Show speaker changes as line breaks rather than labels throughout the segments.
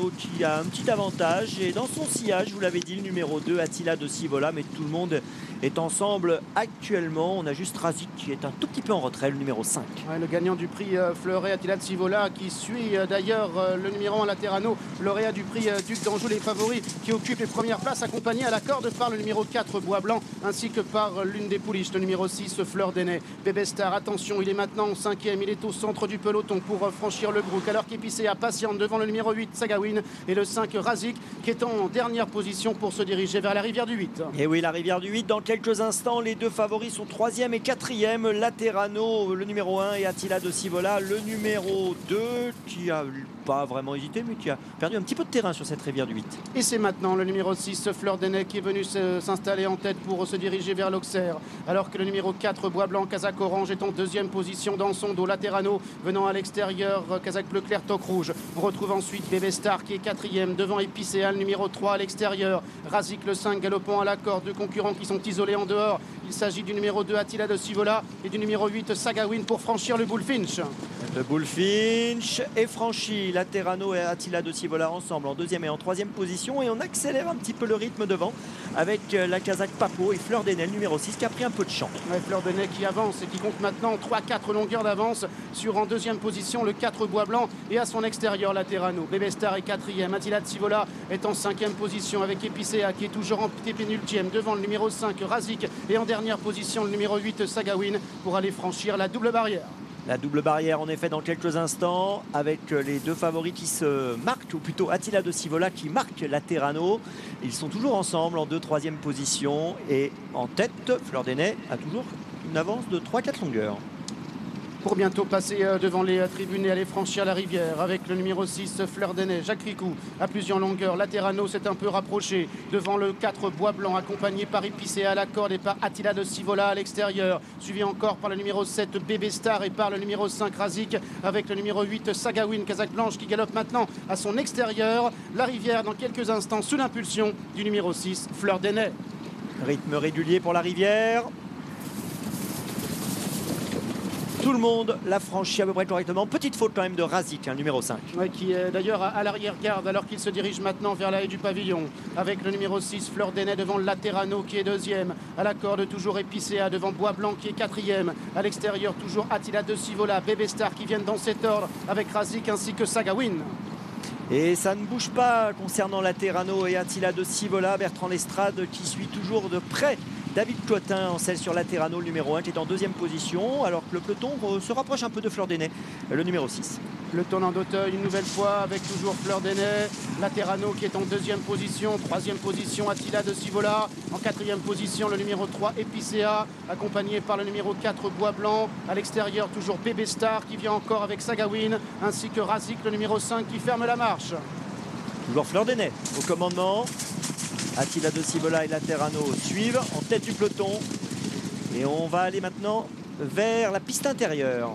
Laterano qui a un petit avantage. Et dans son sillage, vous l'avez dit, le numéro 2, Attila de Sivola. Mais tout le monde est ensemble actuellement. On a juste Razik qui est un tout petit peu en retrait, le numéro 5.
Ouais, le gagnant du prix Fleuret, Attila de Sivola, qui suit d'ailleurs le numéro 1 Laterano, lauréat du prix Duc d'Anjou, les favoris qui occupent les premières places, accompagné à la corde par le numéro 4 Bois Blanc, ainsi que par l'une des pouliches, le numéro 6 Fleur d'Ainay. Bébé Star, attention, il est maintenant en 5e, il est au centre du peloton pour franchir le Brook, alors qu'Épicéa patiente devant le numéro 8 Sagawin et le 5 Razik qui est en dernière position pour se diriger vers la rivière du 8.
Et oui, la rivière du 8, dans quelques instants, les deux favoris sont 3e et 4e, Laterano, le numéro 1, et Attila de Sivola, le numéro 2, qui a pas vraiment hésité, mais qui a perdu un petit peu de terrain sur cette rivière du 8.
Et c'est maintenant le numéro 6 Fleur d'Ainay qui est venu s'installer en tête pour se diriger vers l'Auxerre, alors que le numéro 4 Bois Blanc Kazakh Orange est en deuxième position dans son dos. Laterano venant à l'extérieur, Kazakh Bleu Clair Toc Rouge. On retrouve ensuite Bébé Star qui est 4e devant Épicéa, le numéro 3 à l'extérieur. Razik le 5 galopant à la corde, deux concurrents qui sont isolés en dehors. Il s'agit du numéro 2 Attila de Sivola et du numéro 8 Sagawin pour franchir le Bullfinch.
Le Bullfinch est franchi, Laterano et Attila de Sivola ensemble en deuxième et en troisième position, et on accélère un petit peu le rythme devant avec la Kazakh Papo et Fleur d'Ainay, le numéro 6, qui a pris un peu de champ.
Ouais, Fleur d'Ainay qui avance et qui compte maintenant 3-4 longueurs d'avance sur en deuxième position le 4 Bois Blanc et à son extérieur Laterano. Bébé Star est 4e, Attila de Sivola est en 5e position avec Épicéa qui est toujours en pénultième devant le numéro 5 Razik et en dernière position le numéro 8 Sagawin pour aller franchir la double barrière.
La double barrière en effet dans quelques instants avec les deux favoris qui se marquent, ou plutôt Attila de Sivola qui marque Laterano. Ils sont toujours ensemble en 2-3e position, et en tête, Fleur d'Ainay a toujours une avance de 3-4 longueurs.
Pour bientôt passer devant les tribunes et aller franchir la rivière avec le numéro 6 Fleur d'Ainay. Jacques Ricou à plusieurs longueurs. Laterano s'est un peu rapproché devant le 4 Bois Blanc accompagné par Épicéa à la corde et par Attila de Sivola à l'extérieur. Suivi encore par le numéro 7 Bébé Star et par le numéro 5 Razik avec le numéro 8 Sagawin Kazakh Blanche qui galope maintenant à son extérieur. La rivière dans quelques instants sous l'impulsion du numéro 6 Fleur d'Ainay.
Rythme régulier pour la rivière. Tout le monde l'a franchi à peu près correctement. Petite faute quand même de Razik, numéro 5.
Ouais, qui est d'ailleurs à l'arrière-garde alors qu'il se dirige maintenant vers la haie du pavillon. Avec le numéro 6, Fleur d'Ainay devant Laterano qui est 2e. À la corde, toujours Épicéa devant Bois Blanc qui est 4e. À l'extérieur, toujours Attila de Sivola, Bébé Star qui viennent dans cet ordre avec Razik ainsi que Sagawin.
Et ça ne bouge pas concernant Laterano et Attila de Sivola. Bertrand Lestrade qui suit toujours de près David Clotin en selle sur Laterano, le numéro 1, qui est en deuxième position, alors que le peloton se rapproche un peu de Fleur d'Ainay, le numéro 6.
Le tournant d'Auteuil une nouvelle fois avec toujours Fleur d'Ainay, Laterano qui est en deuxième position, troisième position Attila de Sivola, en quatrième position le numéro 3 Épicéa, accompagné par le numéro 4 Bois Blanc, à l'extérieur toujours Bébé Star qui vient encore avec Sagawin, ainsi que Razik le numéro 5 qui ferme la marche.
Toujours Fleur d'Ainay au commandement. Attila de Sivola et Laterano suivent en tête du peloton. Et on va aller maintenant vers la piste intérieure.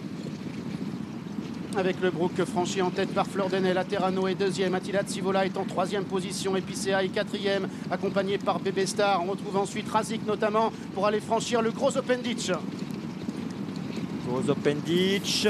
Avec le Brook franchi en tête par Fleur d'Ainay, Laterano est 2e, Attila de Sivola est en 3e position, Épicéa est 4e, accompagné par Bébé Star. On retrouve ensuite Razik notamment pour aller franchir le gros Open Ditch.
Gros Open Ditch.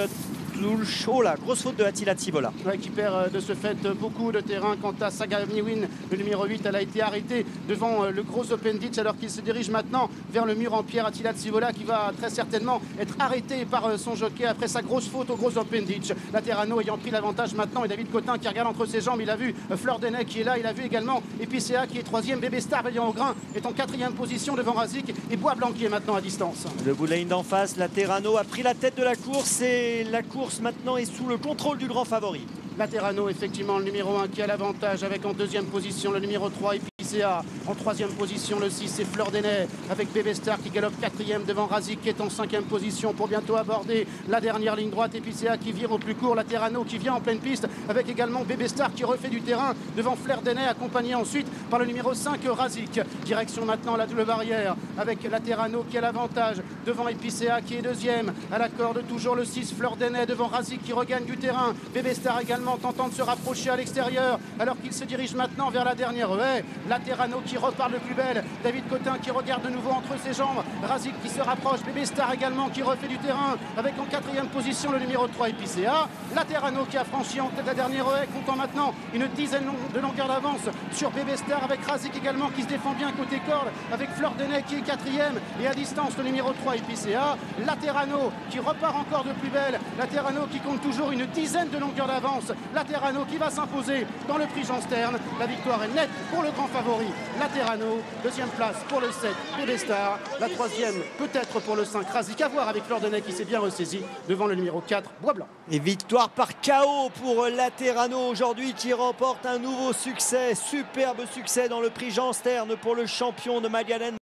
Oh là, grosse faute de Attila de Sivola.
Ouais, qui perd de ce fait beaucoup de terrain. Quant à Sagawin, le numéro 8, elle a été arrêtée devant le gros Open Ditch alors qu'il se dirige maintenant vers le mur en pierre. Attila de Sivola qui va très certainement être arrêté par son jockey après sa grosse faute au gros Open Ditch. Laterano ayant pris l'avantage maintenant et David Cotin qui regarde entre ses jambes. Il a vu Fleur d'Ainay qui est là, il a vu également Épicéa qui est 3e. Bébé Star veillant au grain est en 4e position devant Razik et Bois Blanc qui est maintenant à distance.
Le Boulain d'en face, Laterano a pris la tête de la course et la course maintenant est sous le contrôle du grand favori.
Laterano, effectivement, le numéro 1 qui a l'avantage avec en deuxième position le numéro 3 Épicéa. En troisième position, le 6 c'est Fleur d'Ainay avec Bébé Star qui galope 4e devant Razik qui est en 5e position pour bientôt aborder la dernière ligne droite. Épicéa qui vire au plus court, Laterano qui vient en pleine piste avec également Bébé Star qui refait du terrain devant Fleur d'Ainay accompagné ensuite par le numéro 5 Razik. Direction maintenant la double barrière avec Laterano qui a l'avantage devant Épicéa qui est 2e. À la corde toujours le 6 Fleur d'Ainay devant Razik qui regagne du terrain. Bébé Star également tentant de se rapprocher à l'extérieur alors qu'il se dirige maintenant vers la dernière haie. Laterano qui repart de plus belle. David Cotin qui regarde de nouveau entre ses jambes. Razik qui se rapproche. Bébé Star également qui refait du terrain avec en quatrième position le numéro 3 Epicéa. Laterano qui a franchi en tête la dernière haie, comptant maintenant une dizaine de longueurs d'avance sur Bébé Star, avec Razik également qui se défend bien côté corde, avec Fleur Denay qui est quatrième et à distance le numéro 3 Epicéa. Laterano qui repart encore de plus belle. Laterano qui compte toujours une dizaine de longueurs d'avance. Laterano qui va s'imposer dans le prix Jean Stern. La victoire est nette pour le grand favori Laterano. Deuxième place pour le 7 Bébé Star. La troisième peut-être pour le 5 Razik, à voir avec Fleur Denay qui s'est bien ressaisie devant le numéro 4 Bois Blanc.
Et victoire par KO pour Laterano aujourd'hui, qui remporte un nouveau succès, superbe succès dans le prix Jean Stern pour le champion de Magdalene.